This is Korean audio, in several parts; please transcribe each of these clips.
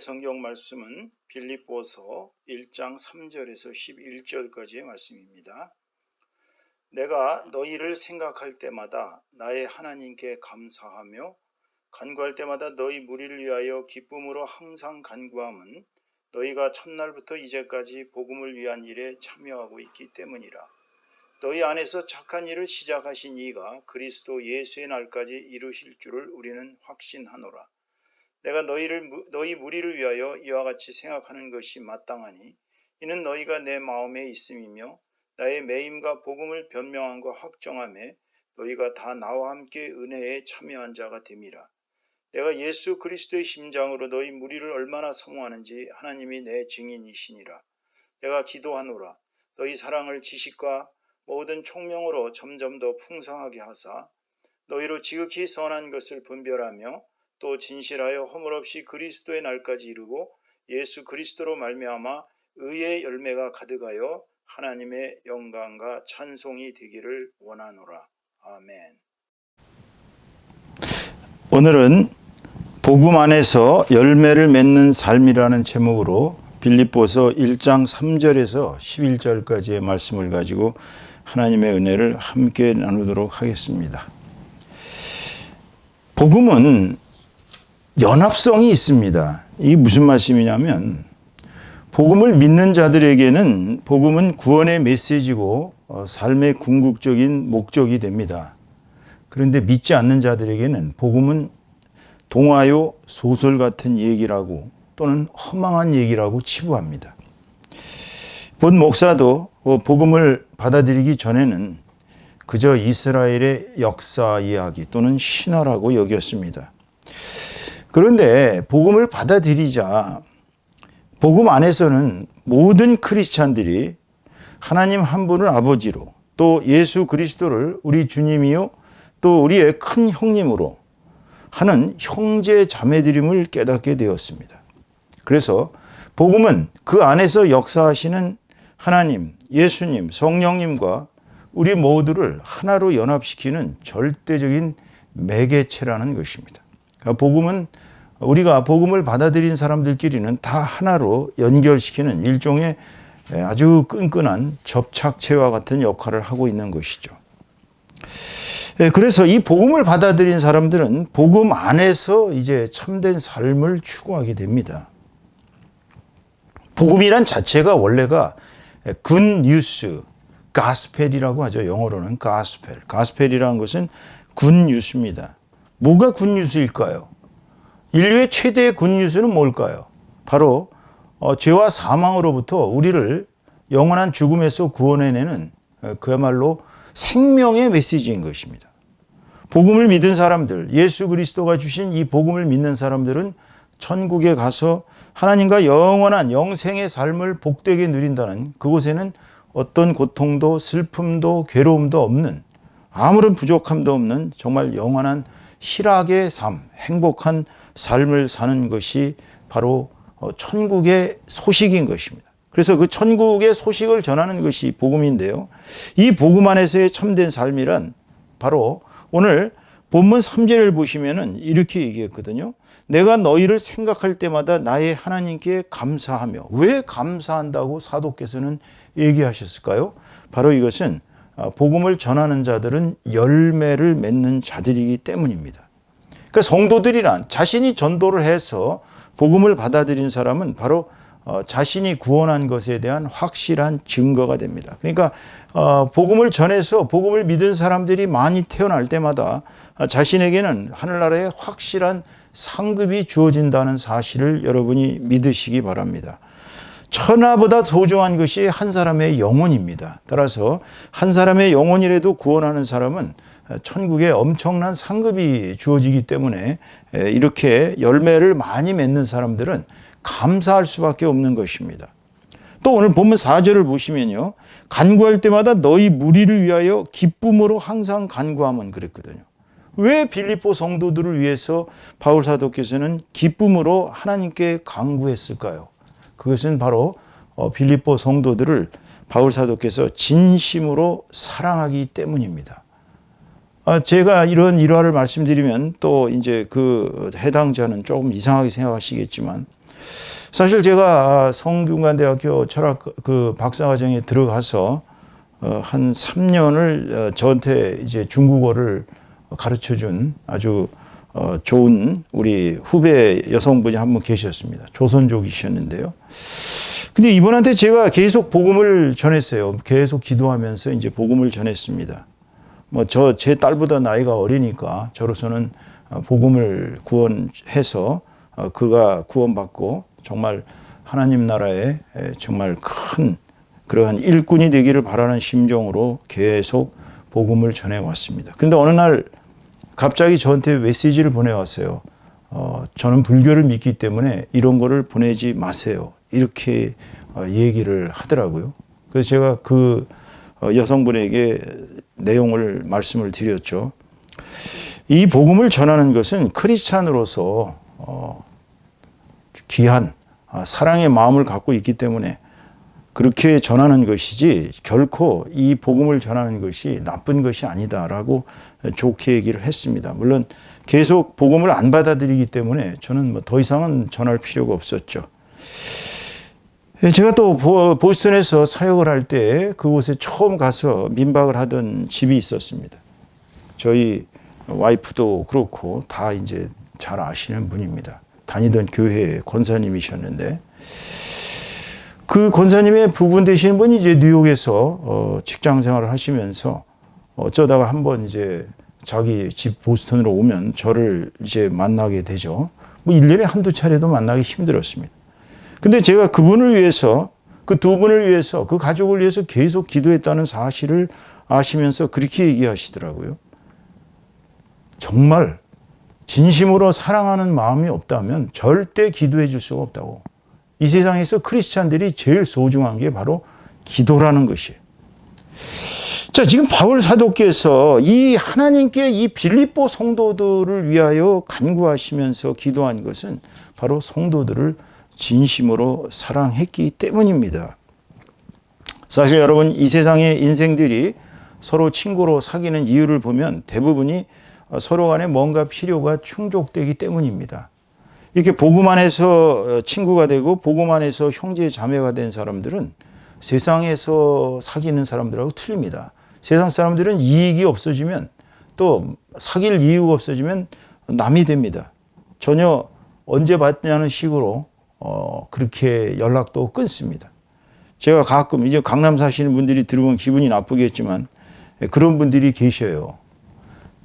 성경 말씀은 빌립보서 1장 3절에서 11절까지의 말씀입니다. 내가 너희를 생각할 때마다 나의 하나님께 감사하며 간구할 때마다 너희 무리를 위하여 기쁨으로 항상 간구함은 너희가 첫날부터 이제까지 복음을 위한 일에 참여하고 있기 때문이라. 너희 안에서 착한 일을 시작하신 이가 그리스도 예수의 날까지 이루실 줄을 우리는 확신하노라. 내가 너희 무리를 위하여 이와 같이 생각하는 것이 마땅하니 이는 너희가 내 마음에 있음이며 나의 매임과 복음을 변명함과 확정함에 너희가 다 나와 함께 은혜에 참여한 자가 됨이라. 내가 예수 그리스도의 심장으로 너희 무리를 얼마나 사모하는지 하나님이 내 증인이시니라. 내가 기도하노라. 너희 사랑을 지식과 모든 총명으로 점점 더 풍성하게 하사 너희로 지극히 선한 것을 분별하며 또 진실하여 허물 없이 그리스도의 날까지 이루고 예수 그리스도로 말미암아 의의 열매가 가득하여 하나님의 영광과 찬송이 되기를 원하노라. 아멘. 오늘은 복음 안에서 열매를 맺는 삶이라는 제목으로 빌립보서 1장 3절에서 11절까지의 말씀을 가지고 하나님의 은혜를 함께 나누도록 하겠습니다. 복음은 연합성이 있습니다. 이게 무슨 말씀이냐면 복음을 믿는 자들에게는 복음은 구원의 메시지고 삶의 궁극적인 목적이 됩니다. 그런데 믿지 않는 자들에게는 복음은 동화요 소설 같은 얘기라고 또는 허망한 얘기라고 치부합니다. 본 목사도 복음을 받아들이기 전에는 그저 이스라엘의 역사 이야기 또는 신화라고 여겼습니다. 그런데 복음을 받아들이자 복음 안에서는 모든 크리스찬들이 하나님 한 분을 아버지로 또 예수 그리스도를 우리 주님이요 또 우리의 큰 형님으로 하는 형제 자매들임을 깨닫게 되었습니다. 그래서 복음은 그 안에서 역사하시는 하나님, 예수님, 성령님과 우리 모두를 하나로 연합시키는 절대적인 매개체라는 것입니다. 그러니까 복음은 우리가 복음을 받아들인 사람들끼리는 다 하나로 연결시키는 일종의 아주 끈끈한 접착체와 같은 역할을 하고 있는 것이죠. 그래서 이 복음을 받아들인 사람들은 복음 안에서 이제 참된 삶을 추구하게 됩니다. 복음이란 자체가 원래가 굿뉴스, 가스펠이라고 하죠. 영어로는 가스펠. 가스펠이라는 것은 굿뉴스입니다. 뭐가 굿뉴스일까요? 인류의 최대의 굿뉴스는 뭘까요? 바로 죄와 사망으로부터 우리를 영원한 죽음에서 구원해내는 그야말로 생명의 메시지인 것입니다. 복음을 믿은 사람들, 예수 그리스도가 주신 이 복음을 믿는 사람들은 천국에 가서 하나님과 영원한 영생의 삶을 복되게 누린다는, 그곳에는 어떤 고통도 슬픔도 괴로움도 없는, 아무런 부족함도 없는 정말 영원한 희락의 삶, 행복한 삶을 사는 것이 바로 천국의 소식인 것입니다. 그래서 그 천국의 소식을 전하는 것이 복음인데요. 이 복음 안에서의 참된 삶이란 바로 오늘 본문 3절을 보시면은 이렇게 얘기했거든요. 내가 너희를 생각할 때마다 나의 하나님께 감사하며. 왜 감사한다고 사도께서는 얘기하셨을까요? 바로 이것은 복음을 전하는 자들은 열매를 맺는 자들이기 때문입니다. 그러니까 성도들이란 자신이 전도를 해서 복음을 받아들인 사람은 바로 자신이 구원한 것에 대한 확실한 증거가 됩니다. 그러니까 복음을 전해서 복음을 믿은 사람들이 많이 태어날 때마다 자신에게는 하늘나라의 확실한 상급이 주어진다는 사실을 여러분이 믿으시기 바랍니다. 천하보다 소중한 것이 한 사람의 영혼입니다. 따라서 한 사람의 영혼이라도 구원하는 사람은 천국에 엄청난 상급이 주어지기 때문에 이렇게 열매를 많이 맺는 사람들은 감사할 수밖에 없는 것입니다. 또 오늘 본문 4절을 보시면요. 간구할 때마다 너희 무리를 위하여 기쁨으로 항상 간구하면 그랬거든요. 왜 빌립보 성도들을 위해서 바울 사도께서는 기쁨으로 하나님께 간구했을까요? 그것은 바로 빌립보 성도들을 바울 사도께서 진심으로 사랑하기 때문입니다. 제가 이런 일화를 말씀드리면 또 이제 그 해당자는 조금 이상하게 생각하시겠지만 사실 제가 성균관대학교 철학 그 박사과정에 들어가서 한 3년을 저한테 이제 중국어를 가르쳐 준 아주 좋은 우리 후배 여성분이 한 분 계셨습니다. 조선족이셨는데요. 근데 이분한테 제가 계속 복음을 전했어요. 계속 기도하면서 이제 복음을 전했습니다. 제 딸보다 나이가 어리니까 저로서는 복음을 구원해서 그가 구원받고 정말 하나님 나라에 정말 큰 그러한 일꾼이 되기를 바라는 심정으로 계속 복음을 전해왔습니다. 그런데 어느 날 갑자기 저한테 메시지를 보내왔어요. 저는 불교를 믿기 때문에 이런 거를 보내지 마세요. 이렇게 얘기를 하더라고요. 그래서 제가 그 여성분에게 내용을 말씀을 드렸죠. 이 복음을 전하는 것은 크리스찬으로서 귀한 사랑의 마음을 갖고 있기 때문에 그렇게 전하는 것이지 결코 이 복음을 전하는 것이 나쁜 것이 아니다라고 좋게 얘기를 했습니다. 물론 계속 복음을 안 받아들이기 때문에 저는 더 이상은 전할 필요가 없었죠. 제가 또 보스턴에서 사역을 할 때 그곳에 처음 가서 민박을 하던 집이 있었습니다. 저희 와이프도 그렇고 다 이제 잘 아시는 분입니다. 다니던 교회 권사님이셨는데 그 권사님의 부분 되시는 분이 이제 뉴욕에서 직장 생활을 하시면서 어쩌다가 한번 이제 자기 집 보스턴으로 오면 저를 이제 만나게 되죠. 1년에 한두 차례도 만나기 힘들었습니다. 근데 제가 그분을 위해서, 그 두 분을 위해서, 그 가족을 위해서 계속 기도했다는 사실을 아시면서 그렇게 얘기하시더라고요. 정말 진심으로 사랑하는 마음이 없다면 절대 기도해 줄 수가 없다고. 이 세상에서 크리스찬들이 제일 소중한 게 바로 기도라는 것이에요. 자, 지금 바울 사도께서 이 하나님께 이 빌립보 성도들을 위하여 간구하시면서 기도한 것은 바로 성도들을 진심으로 사랑했기 때문입니다. 사실 여러분, 이 세상의 인생들이 서로 친구로 사귀는 이유를 보면 대부분이 서로 간에 뭔가 필요가 충족되기 때문입니다. 이렇게 복음 안에서 친구가 되고 복음 안에서 형제 자매가 된 사람들은 세상에서 사귀는 사람들하고 틀립니다. 세상 사람들은 이익이 없어지면 또 사귈 이유가 없어지면 남이 됩니다. 전혀 언제 봤냐는 식으로 그렇게 연락도 끊습니다. 제가 가끔 이제 강남 사시는 분들이 들으면 기분이 나쁘겠지만 그런 분들이 계셔요.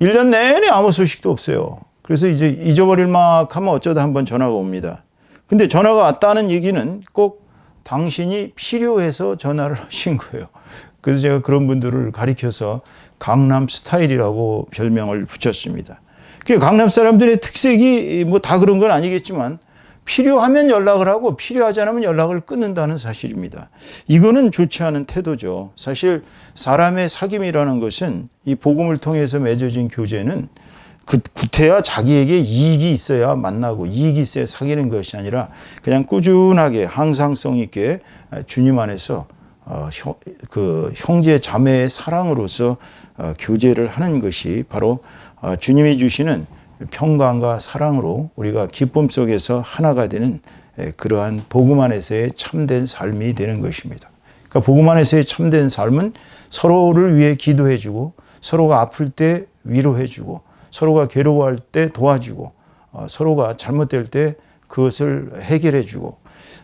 1년 내내 아무 소식도 없어요. 그래서 이제 잊어버릴 막 하면 어쩌다 한번 전화가 옵니다. 근데 전화가 왔다는 얘기는 꼭 당신이 필요해서 전화를 하신 거예요. 그래서 제가 그런 분들을 가리켜서 강남 스타일이라고 별명을 붙였습니다. 그 강남 사람들의 특색이 뭐 다 그런 건 아니겠지만 필요하면 연락을 하고 필요하지 않으면 연락을 끊는다는 사실입니다. 이거는 좋지 않은 태도죠. 사실 사람의 사귐이라는 것은 이 복음을 통해서 맺어진 교제는 구태야 자기에게 이익이 있어야 만나고 이익이 있어야 사귀는 것이 아니라 그냥 꾸준하게 항상성 있게 주님 안에서 그 형제 자매의 사랑으로서 교제를 하는 것이 바로 주님이 주시는 평강과 사랑으로 우리가 기쁨 속에서 하나가 되는 그러한 복음 안에서의 참된 삶이 되는 것입니다. 그러니까 복음 안에서의 참된 삶은 서로를 위해 기도해주고 서로가 아플 때 위로해주고 서로가 괴로워할 때 도와주고 서로가 잘못될 때 그것을 해결해주고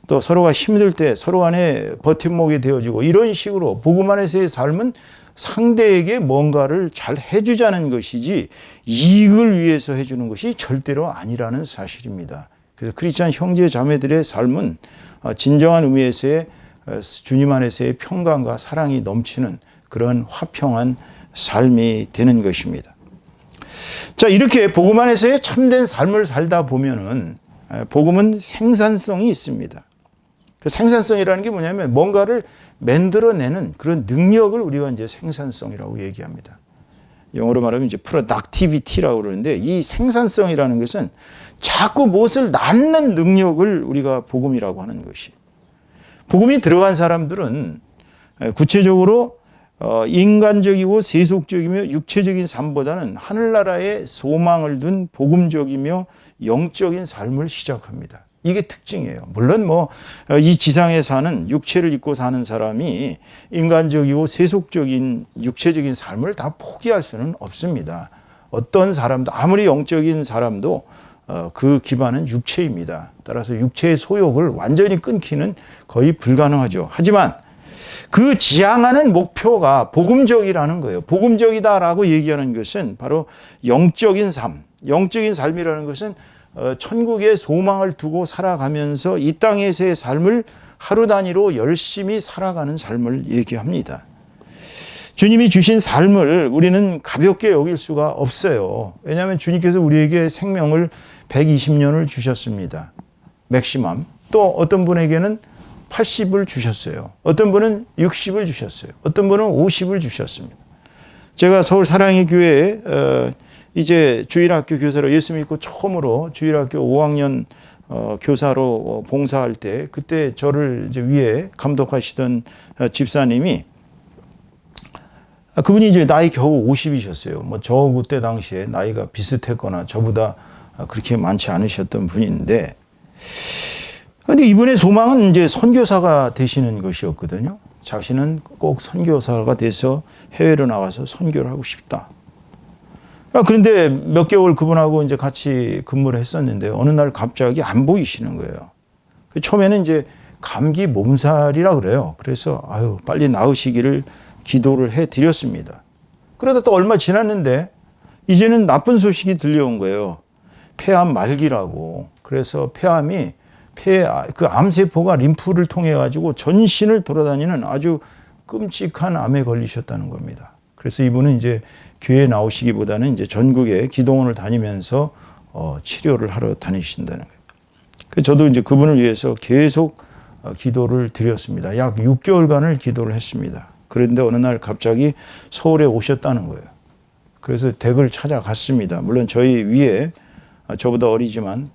또 서로가 힘들 때 서로 간에 버팀목이 되어주고 이런 식으로 복음 안에서의 삶은 상대에게 뭔가를 잘 해주자는 것이지 이익을 위해서 해주는 것이 절대로 아니라는 사실입니다. 그래서 크리스찬 형제 자매들의 삶은 진정한 의미에서의 주님 안에서의 평강과 사랑이 넘치는 그런 화평한 삶이 되는 것입니다. 자, 이렇게 복음 안에서의 참된 삶을 살다 보면은 복음은 생산성이 있습니다. 그 생산성이라는 게 뭐냐면 뭔가를 만들어내는 그런 능력을 우리가 이제 생산성이라고 얘기합니다. 영어로 말하면 이제 productivity라고 그러는데 이 생산성이라는 것은 자꾸 무엇을 낳는 능력을 우리가 복음이라고 하는 것이. 복음이 들어간 사람들은 구체적으로 인간적이고 세속적이며 육체적인 삶보다는 하늘나라에 소망을 둔 복음적이며 영적인 삶을 시작합니다. 이게 특징이에요. 물론 이 지상에 사는 육체를 입고 사는 사람이 인간적이고 세속적인 육체적인 삶을 다 포기할 수는 없습니다. 어떤 사람도 아무리 영적인 사람도 그 기반은 육체입니다. 따라서 육체의 소욕을 완전히 끊기는 거의 불가능하죠. 하지만 그 지향하는 목표가 복음적이라는 거예요. 복음적이다라고 얘기하는 것은 바로 영적인 삶. 영적인 삶이라는 것은 천국의 소망을 두고 살아가면서 이 땅에서의 삶을 하루 단위로 열심히 살아가는 삶을 얘기합니다. 주님이 주신 삶을 우리는 가볍게 여길 수가 없어요. 왜냐하면 주님께서 우리에게 생명을 120년을 주셨습니다. 맥시멈. 또 어떤 분에게는 80을 주셨어요. 어떤 분은 60을 주셨어요. 어떤 분은 50을 주셨습니다. 제가 서울 사랑의 교회에 이제 주일학교 교사로 예수 믿고 처음으로 주일학교 5학년 교사로 봉사할 때 그때 저를 이제 위에 감독하시던 집사님이 그분이 이제 나이 겨우 50이셨어요. 저 그때 당시에 나이가 비슷했거나 저보다 그렇게 많지 않으셨던 분인데, 근데 이분의 소망은 이제 선교사가 되시는 것이었거든요. 자신은 꼭 선교사가 돼서 해외로 나가서 선교를 하고 싶다. 그런데 몇 개월 그분하고 이제 같이 근무를 했었는데 어느 날 갑자기 안 보이시는 거예요. 처음에는 이제 감기 몸살이라 그래요. 그래서 빨리 나으시기를 기도를 해 드렸습니다. 그러다 또 얼마 지났는데 이제는 나쁜 소식이 들려온 거예요. 폐암 말기라고. 그래서 폐암이 그 암세포가 림프를 통해 가지고 전신을 돌아다니는 아주 끔찍한 암에 걸리셨다는 겁니다. 그래서 이분은 이제 교회에 나오시기보다는 이제 전국에 기도원을 다니면서 치료를 하러 다니신다는 거예요. 저도 이제 그분을 위해서 계속 기도를 드렸습니다. 약 6개월간을 기도를 했습니다. 그런데 어느 날 갑자기 서울에 오셨다는 거예요. 그래서 댁을 찾아갔습니다. 물론 저희 위에 저보다 어리지만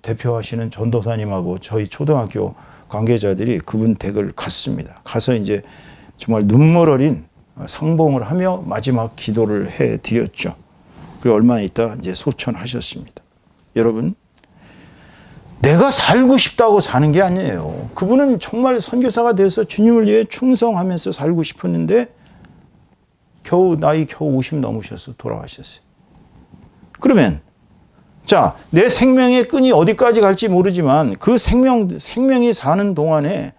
대표하시는 전도사님하고 저희 초등학교 관계자들이 그분 댁을 갔습니다. 가서 이제 정말 눈물 어린 상봉을 하며 마지막 기도를 해 드렸죠. 그리고 얼마 있다 이제 소천하셨습니다. 여러분, 내가 살고 싶다고 사는 게 아니에요. 그분은 정말 선교사가 돼서 주님을 위해 충성하면서 살고 싶었는데 나이 겨우 50 넘으셔서 돌아가셨어요. 그러면 내 생명의 끈이 어디까지 갈지 모르지만 그 생명이 사는 동안에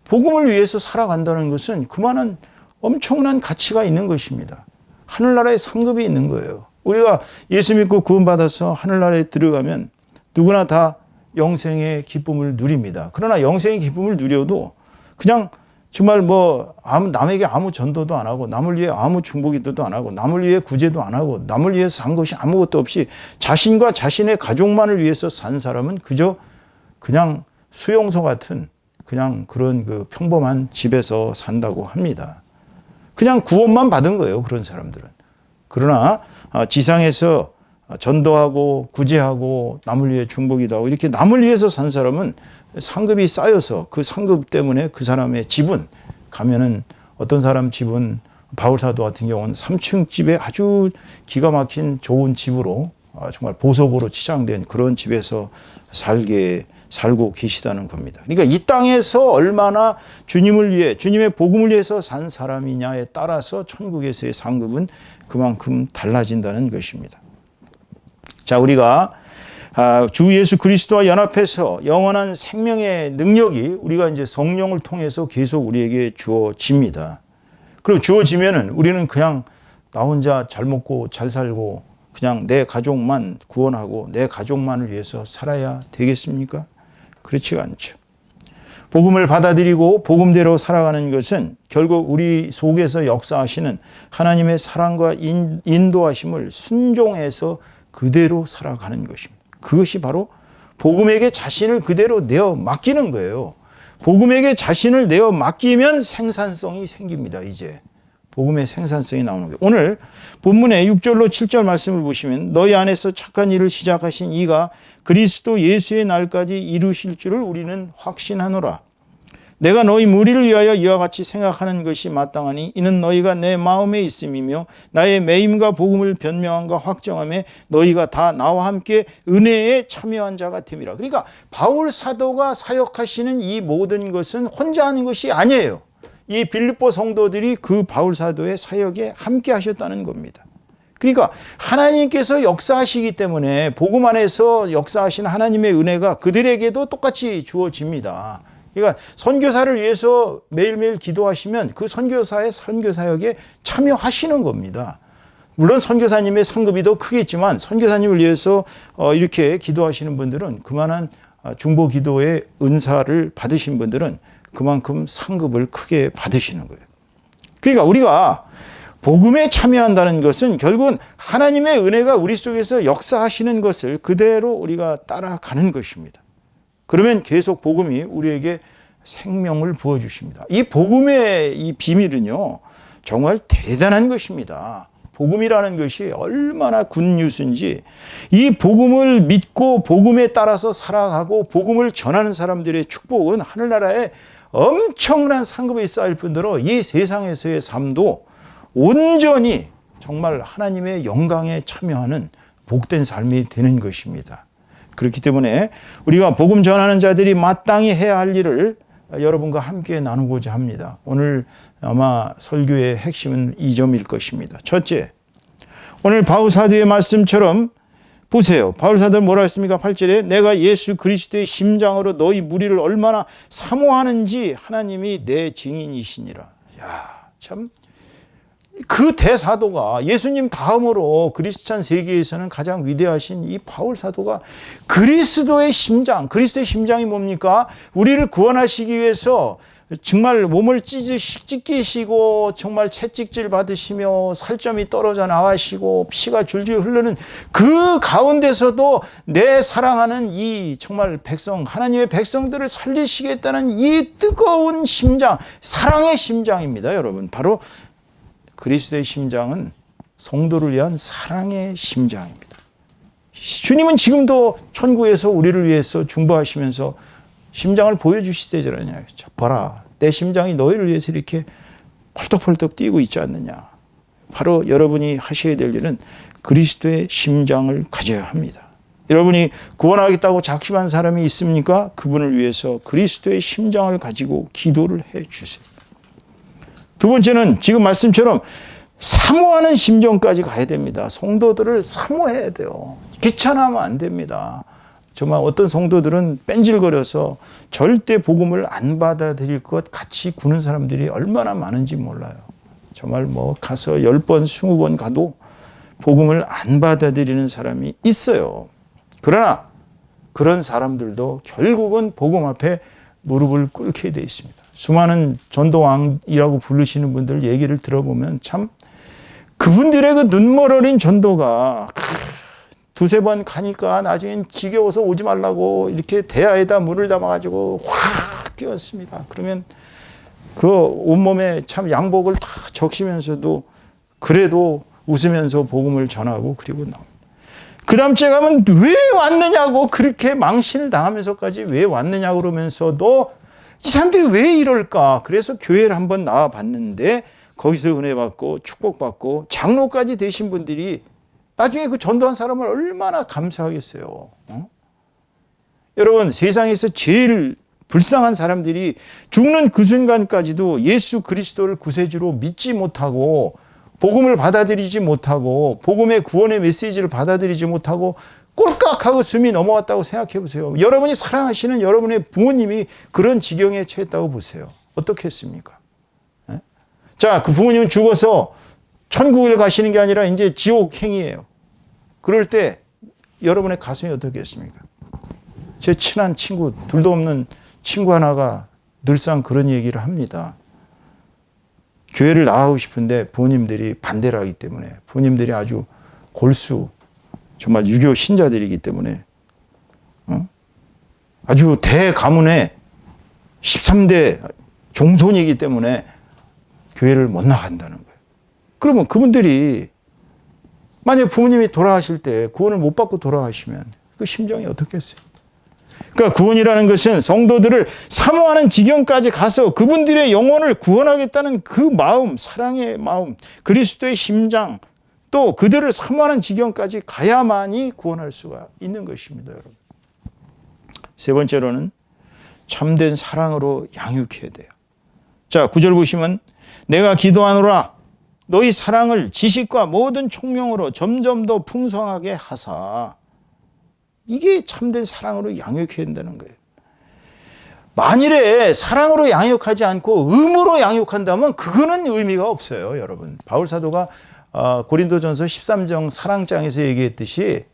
복음을 위해서 살아간다는 것은 그만한 엄청난 가치가 있는 것입니다. 하늘나라에 상급이 있는 거예요. 우리가 예수 믿고 구원받아서 하늘나라에 들어가면 누구나 다 영생의 기쁨을 누립니다. 그러나 영생의 기쁨을 누려도 그냥 정말 남에게 아무 전도도 안 하고 남을 위해 아무 중보기도도 안 하고 남을 위해 구제도 안 하고 남을 위해서 산 것이 아무것도 없이 자신과 자신의 가족만을 위해서 산 사람은 그냥 수용소 같은 그냥 그런 그 평범한 집에서 산다고 합니다. 그냥 구원만 받은 거예요, 그런 사람들은. 그러나 지상에서 전도하고 구제하고 남을 위해 중보기도 하고 이렇게 남을 위해서 산 사람은 상급이 쌓여서 그 상급 때문에 그 사람의 집은 가면은 어떤 사람 집은 바울사도 같은 경우는 3층 집에 아주 기가 막힌 좋은 집으로 정말 보석으로 치장된 그런 집에서 살고 계시다는 겁니다. 그러니까 이 땅에서 얼마나 주님을 위해 주님의 복음을 위해서 산 사람이냐에 따라서 천국에서의 상급은 그만큼 달라진다는 것입니다. 자, 우리가 주 예수 그리스도와 연합해서 영원한 생명의 능력이 우리가 이제 성령을 통해서 계속 우리에게 주어집니다. 그리고 주어지면은 우리는 그냥 나 혼자 잘 먹고 잘 살고 그냥 내 가족만 구원하고 내 가족만을 위해서 살아야 되겠습니까? 그렇지가 않죠. 복음을 받아들이고 복음대로 살아가는 것은 결국 우리 속에서 역사하시는 하나님의 사랑과 인도하심을 순종해서 그대로 살아가는 것입니다. 그것이 바로 복음에게 자신을 그대로 내어 맡기는 거예요. 복음에게 자신을 내어 맡기면 생산성이 생깁니다. 이제 복음의 생산성이 나오는 거예요. 오늘 본문의 6절로 7절 말씀을 보시면 너희 안에서 착한 일을 시작하신 이가 그리스도 예수의 날까지 이루실 줄을 우리는 확신하노라. 내가 너희 무리를 위하여 이와 같이 생각하는 것이 마땅하니 이는 너희가 내 마음에 있음이며 나의 매임과 복음을 변명함과 확정함에 너희가 다 나와 함께 은혜에 참여한 자가 됨이라. 그러니까 바울 사도가 사역하시는 이 모든 것은 혼자 하는 것이 아니에요. 이 빌립보 성도들이 그 바울 사도의 사역에 함께 하셨다는 겁니다. 그러니까 하나님께서 역사하시기 때문에 복음 안에서 역사하시는 하나님의 은혜가 그들에게도 똑같이 주어집니다. 그러니까 선교사를 위해서 매일매일 기도하시면 그 선교사의 선교사역에 참여하시는 겁니다. 물론 선교사님의 상급이 더 크겠지만 선교사님을 위해서 이렇게 기도하시는 분들은 그만한 중보 기도의 은사를 받으신 분들은 그만큼 상급을 크게 받으시는 거예요. 그러니까 우리가 복음에 참여한다는 것은 결국은 하나님의 은혜가 우리 속에서 역사하시는 것을 그대로 우리가 따라가는 것입니다. 그러면 계속 복음이 우리에게 생명을 부어주십니다. 이 복음의 이 비밀은요, 정말 대단한 것입니다. 복음이라는 것이 얼마나 굿뉴스인지 이 복음을 믿고 복음에 따라서 살아가고 복음을 전하는 사람들의 축복은 하늘나라에 엄청난 상급이 쌓일 뿐더러 이 세상에서의 삶도 온전히 정말 하나님의 영광에 참여하는 복된 삶이 되는 것입니다. 그렇기 때문에 우리가 복음 전하는 자들이 마땅히 해야 할 일을 여러분과 함께 나누고자 합니다. 오늘 아마 설교의 핵심은 이 점일 것입니다. 첫째, 오늘 바울 사도의 말씀처럼 보세요. 바울 사도는 뭐라 했습니까? 8절에 내가 예수 그리스도의 심장으로 너희 무리를 얼마나 사모하는지 하나님이 내 증인이시니라. 야, 참. 그 대사도가 예수님 다음으로 그리스찬 세계에서는 가장 위대하신 이 바울 사도가 그리스도의 심장, 그리스도의 심장이 뭡니까? 우리를 구원하시기 위해서 정말 몸을 찢기시고 정말 채찍질 받으시며 살점이 떨어져 나가시고 피가 줄줄 흐르는 그 가운데서도 내 사랑하는 이 정말 백성, 하나님의 백성들을 살리시겠다는 이 뜨거운 심장, 사랑의 심장입니다, 여러분. 바로 그리스도의 심장은 성도를 위한 사랑의 심장입니다. 주님은 지금도 천국에서 우리를 위해서 중보하시면서 심장을 보여주시대잖아요. 봐라, 내 심장이 너희를 위해서 이렇게 펄떡펄떡 뛰고 있지 않느냐. 바로 여러분이 하셔야 될 일은 그리스도의 심장을 가져야 합니다. 여러분이 구원하겠다고 작심한 사람이 있습니까? 그분을 위해서 그리스도의 심장을 가지고 기도를 해 주세요. 두 번째는 지금 말씀처럼 사모하는 심정까지 가야 됩니다. 성도들을 사모해야 돼요. 귀찮아하면 안 됩니다. 정말 어떤 성도들은 뺀질거려서 절대 복음을 안 받아들일 것 같이 구는 사람들이 얼마나 많은지 몰라요. 정말 뭐 가서 10번, 20번 가도 복음을 안 받아들이는 사람이 있어요. 그러나 그런 사람들도 결국은 복음 앞에 무릎을 꿇게 돼 있습니다. 수많은 전도왕이라고 부르시는 분들 얘기를 들어보면 참 그분들의 그 눈멀어린 전도가 두세 번 가니까 나중엔 지겨워서 오지 말라고 이렇게 대야에다 물을 담아가지고 확 끼웠습니다. 그러면 그 온몸에 참 양복을 다 적시면서도 그래도 웃으면서 복음을 전하고 그리고 나옵니다. 그 다음 주에 가면 왜 왔느냐고 그렇게 망신을 당하면서까지 왜 왔느냐 그러면서도 이 사람들이 왜 이럴까? 그래서 교회를 한번 나와봤는데 거기서 은혜 받고 축복받고 장로까지 되신 분들이 나중에 그 전도한 사람을 얼마나 감사하겠어요. 여러분, 세상에서 제일 불쌍한 사람들이 죽는 그 순간까지도 예수 그리스도를 구세주로 믿지 못하고 복음을 받아들이지 못하고 복음의 구원의 메시지를 받아들이지 못하고 꼴깍하고 숨이 넘어갔다고 생각해 보세요. 여러분이 사랑하시는 여러분의 부모님이 그런 지경에 처했다고 보세요. 어떻겠습니까? 자, 그 부모님은 죽어서 천국을 가시는 게 아니라 이제 지옥 행이에요. 그럴 때 여러분의 가슴이 어떻겠습니까? 제 친한 친구, 둘도 없는 친구 하나가 늘상 그런 얘기를 합니다. 교회를 나가고 싶은데 부모님들이 반대를 하기 때문에 부모님들이 아주 골수 정말 유교 신자들이기 때문에 아주 대가문의 13대 종손이기 때문에 교회를 못 나간다는 거예요. 그러면 그분들이 만약 부모님이 돌아가실 때 구원을 못 받고 돌아가시면 그 심정이 어떻겠어요? 그러니까 구원이라는 것은 성도들을 사모하는 지경까지 가서 그분들의 영혼을 구원하겠다는 그 마음, 사랑의 마음, 그리스도의 심장, 또 그들을 사모하는 지경까지 가야만이 구원할 수가 있는 것입니다, 여러분. 세 번째로는 참된 사랑으로 양육해야 돼요. 자, 9절 보시면 내가 기도하노라 너희 사랑을 지식과 모든 총명으로 점점 더 풍성하게 하사. 이게 참된 사랑으로 양육해야 된다는 거예요. 만일에 사랑으로 양육하지 않고 의무로 양육한다면 그거는 의미가 없어요, 여러분. 바울 사도가 고린도전서 13장 사랑장에서 얘기했듯이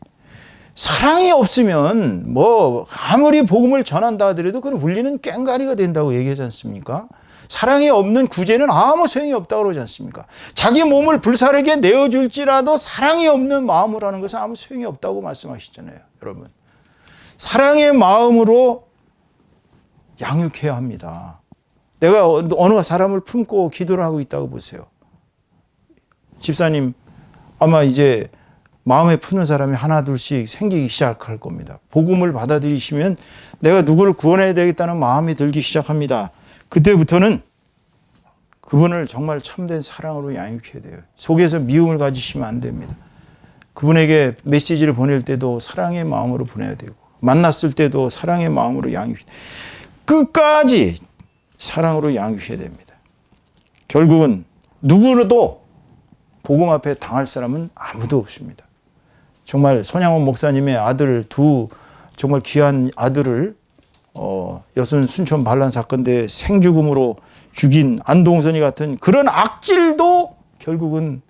사랑이 없으면 뭐 아무리 복음을 전한다 하더라도 그건 울리는 꽹가리가 된다고 얘기하지 않습니까? 사랑이 없는 구제는 아무 소용이 없다고 그러지 않습니까? 자기 몸을 불사르게 내어줄지라도 사랑이 없는 마음으로 하는 것은 아무 소용이 없다고 말씀하시잖아요, 여러분. 사랑의 마음으로 양육해야 합니다. 내가 어느 사람을 품고 기도를 하고 있다고 보세요. 집사님, 아마 이제 마음에 푸는 사람이 하나 둘씩 생기기 시작할 겁니다. 복음을 받아들이시면 내가 누구를 구원해야 되겠다는 마음이 들기 시작합니다. 그때부터는 그분을 정말 참된 사랑으로 양육해야 돼요. 속에서 미움을 가지시면 안 됩니다. 그분에게 메시지를 보낼 때도 사랑의 마음으로 보내야 되고, 만났을 때도 사랑의 마음으로 양육해야 돼요. 끝까지 사랑으로 양육해야 됩니다. 결국은 누구라도 복음 앞에 당할 사람은 아무도 없습니다. 정말 손양원 목사님의 아들 정말 귀한 아들을 여순 순천 반란 사건 때 생죽음으로 죽인 안동선이 같은 그런 악질도 결국은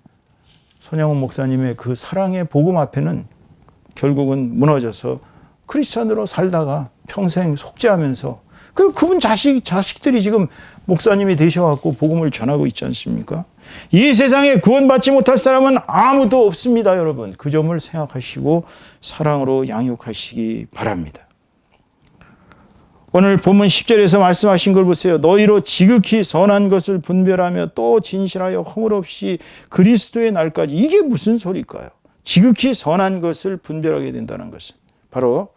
손양원 목사님의 그 사랑의 복음 앞에는 결국은 무너져서 크리스찬으로 살다가 평생 속죄하면서 그분 자식들이 지금 목사님이 되셔갖고 복음을 전하고 있지 않습니까? 이 세상에 구원받지 못할 사람은 아무도 없습니다, 여러분. 그 점을 생각하시고 사랑으로 양육하시기 바랍니다. 오늘 본문 10절에서 말씀하신 걸 보세요. 너희로 지극히 선한 것을 분별하며 또 진실하여 허물 없이 그리스도의 날까지. 이게 무슨 소리일까요? 지극히 선한 것을 분별하게 된다는 것은 바로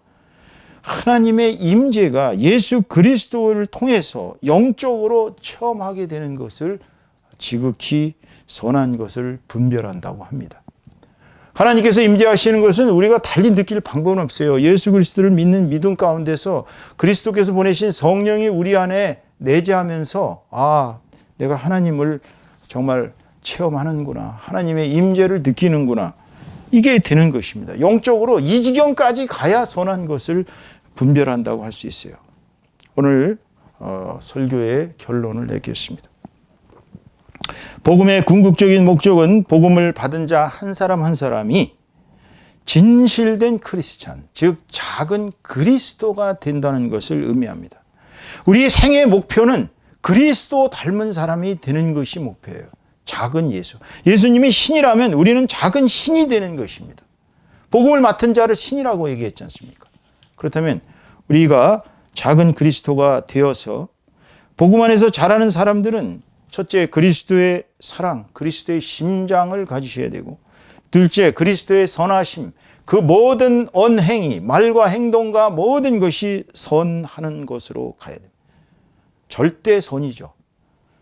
하나님의 임재가 예수 그리스도를 통해서 영적으로 체험하게 되는 것을 지극히 선한 것을 분별한다고 합니다. 하나님께서 임재하시는 것은 우리가 달리 느낄 방법은 없어요. 예수 그리스도를 믿는 믿음 가운데서 그리스도께서 보내신 성령이 우리 안에 내재하면서 내가 하나님을 정말 체험하는구나. 하나님의 임재를 느끼는구나. 이게 되는 것입니다. 영적으로 이 지경까지 가야 선한 것을 분별한다고 할 수 있어요. 오늘 설교의 결론을 내겠습니다. 복음의 궁극적인 목적은 복음을 받은 자 한 사람 한 사람이 진실된 크리스찬, 즉 작은 그리스도가 된다는 것을 의미합니다. 우리 생의 목표는 그리스도 닮은 사람이 되는 것이 목표예요. 작은 예수. 예수님이 신이라면 우리는 작은 신이 되는 것입니다. 복음을 맡은 자를 신이라고 얘기했지 않습니까? 그렇다면 우리가 작은 그리스도가 되어서 복음 안에서 자라는 사람들은 첫째, 그리스도의 사랑, 그리스도의 심장을 가지셔야 되고, 둘째, 그리스도의 선하심, 그 모든 언행이, 말과 행동과 모든 것이 선하는 것으로 가야 됩니다. 절대 선이죠.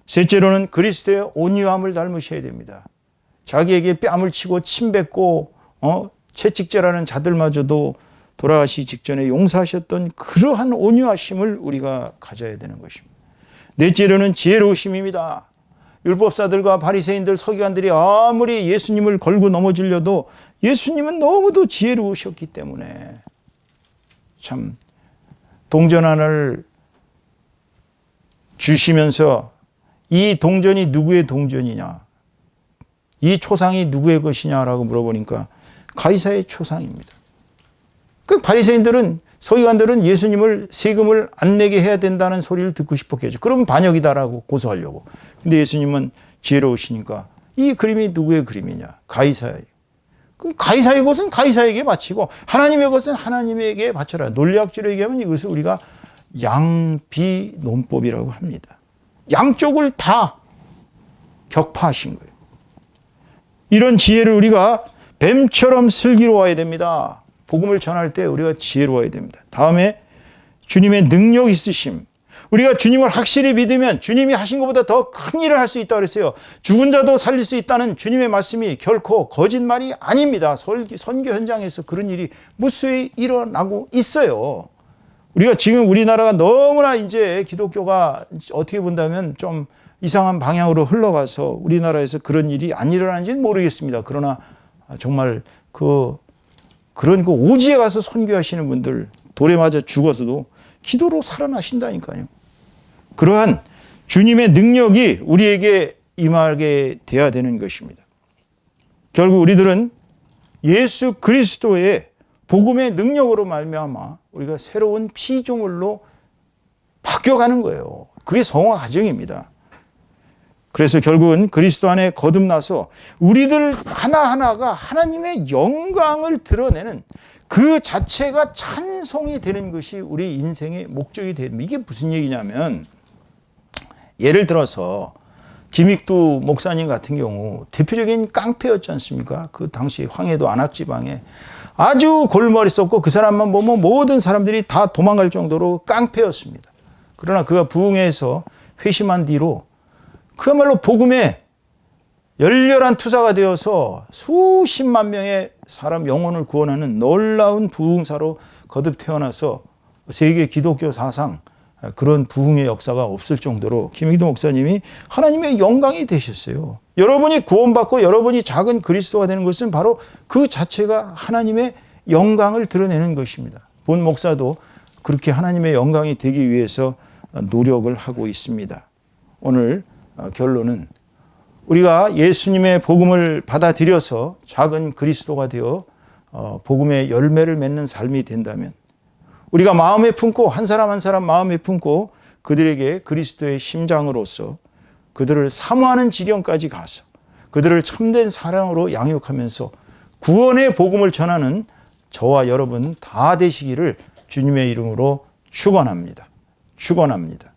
셋째로는 그리스도의 온유함을 닮으셔야 됩니다. 자기에게 뺨을 치고 침뱉고 채찍질하는 자들마저도 돌아가시기 직전에 용서하셨던 그러한 온유하심을 우리가 가져야 되는 것입니다. 넷째로는 지혜로우심입니다. 율법사들과 바리새인들, 서기관들이 아무리 예수님을 걸고 넘어지려도 예수님은 너무도 지혜로우셨기 때문에 참 동전 하나를 주시면서 이 동전이 누구의 동전이냐, 이 초상이 누구의 것이냐라고 물어보니까 가이사의 초상입니다. 그 바리새인들은, 서기관들은 예수님을 세금을 안 내게 해야 된다는 소리를 듣고 싶었겠죠. 그러면 반역이다라고 고소하려고. 근데 예수님은 지혜로우시니까 이 그림이 누구의 그림이냐? 가이사의. 그럼 가이사의 것은 가이사에게 바치고 하나님의 것은 하나님에게 바쳐라. 논리학적으로 얘기하면 이것을 우리가 양비논법이라고 합니다. 양쪽을 다 격파하신 거예요. 이런 지혜를 우리가 뱀처럼 슬기로워야 됩니다. 복음을 전할 때 우리가 지혜로워야 됩니다. 다음에 주님의 능력 있으심. 우리가 주님을 확실히 믿으면 주님이 하신 것보다 더 큰 일을 할 수 있다고 그랬어요. 죽은 자도 살릴 수 있다는 주님의 말씀이 결코 거짓말이 아닙니다. 선교 현장에서 그런 일이 무수히 일어나고 있어요. 우리가 지금 우리나라가 너무나 이제 기독교가 어떻게 본다면 좀 이상한 방향으로 흘러가서 우리나라에서 그런 일이 안 일어나는지는 모르겠습니다. 그러나 정말 그런 오지에 가서 선교하시는 분들 돌에 맞아 죽어서도 기도로 살아나신다니까요. 그러한 주님의 능력이 우리에게 임하게 돼야 되는 것입니다. 결국 우리들은 예수 그리스도의 복음의 능력으로 말미암아 우리가 새로운 피조물로 바뀌어가는 거예요. 그게 성화 과정입니다. 그래서 결국은 그리스도 안에 거듭나서 우리들 하나하나가 하나님의 영광을 드러내는 그 자체가 찬송이 되는 것이 우리 인생의 목적이 됩니다. 이게 무슨 얘기냐면 예를 들어서 김익두 목사님 같은 경우 대표적인 깡패였지 않습니까? 그 당시 황해도 안악지방에 아주 골머리 썼고 그 사람만 보면 모든 사람들이 다 도망갈 정도로 깡패였습니다. 그러나 그가 부흥회에서 회심한 뒤로 그야말로 복음에 열렬한 투사가 되어서 수십만 명의 사람 영혼을 구원하는 놀라운 부흥사로 거듭 태어나서 세계 기독교 사상 그런 부흥의 역사가 없을 정도로 김익두 목사님이 하나님의 영광이 되셨어요. 여러분이 구원받고 여러분이 작은 그리스도가 되는 것은 바로 그 자체가 하나님의 영광을 드러내는 것입니다. 본 목사도 그렇게 하나님의 영광이 되기 위해서 노력을 하고 있습니다. 오늘 결론은 우리가 예수님의 복음을 받아들여서 작은 그리스도가 되어 복음의 열매를 맺는 삶이 된다면 우리가 마음에 품고 한 사람 한 사람 마음에 품고 그들에게 그리스도의 심장으로서 그들을 사모하는 지경까지 가서 그들을 참된 사랑으로 양육하면서 구원의 복음을 전하는 저와 여러분 다 되시기를 주님의 이름으로 축원합니다. 축원합니다.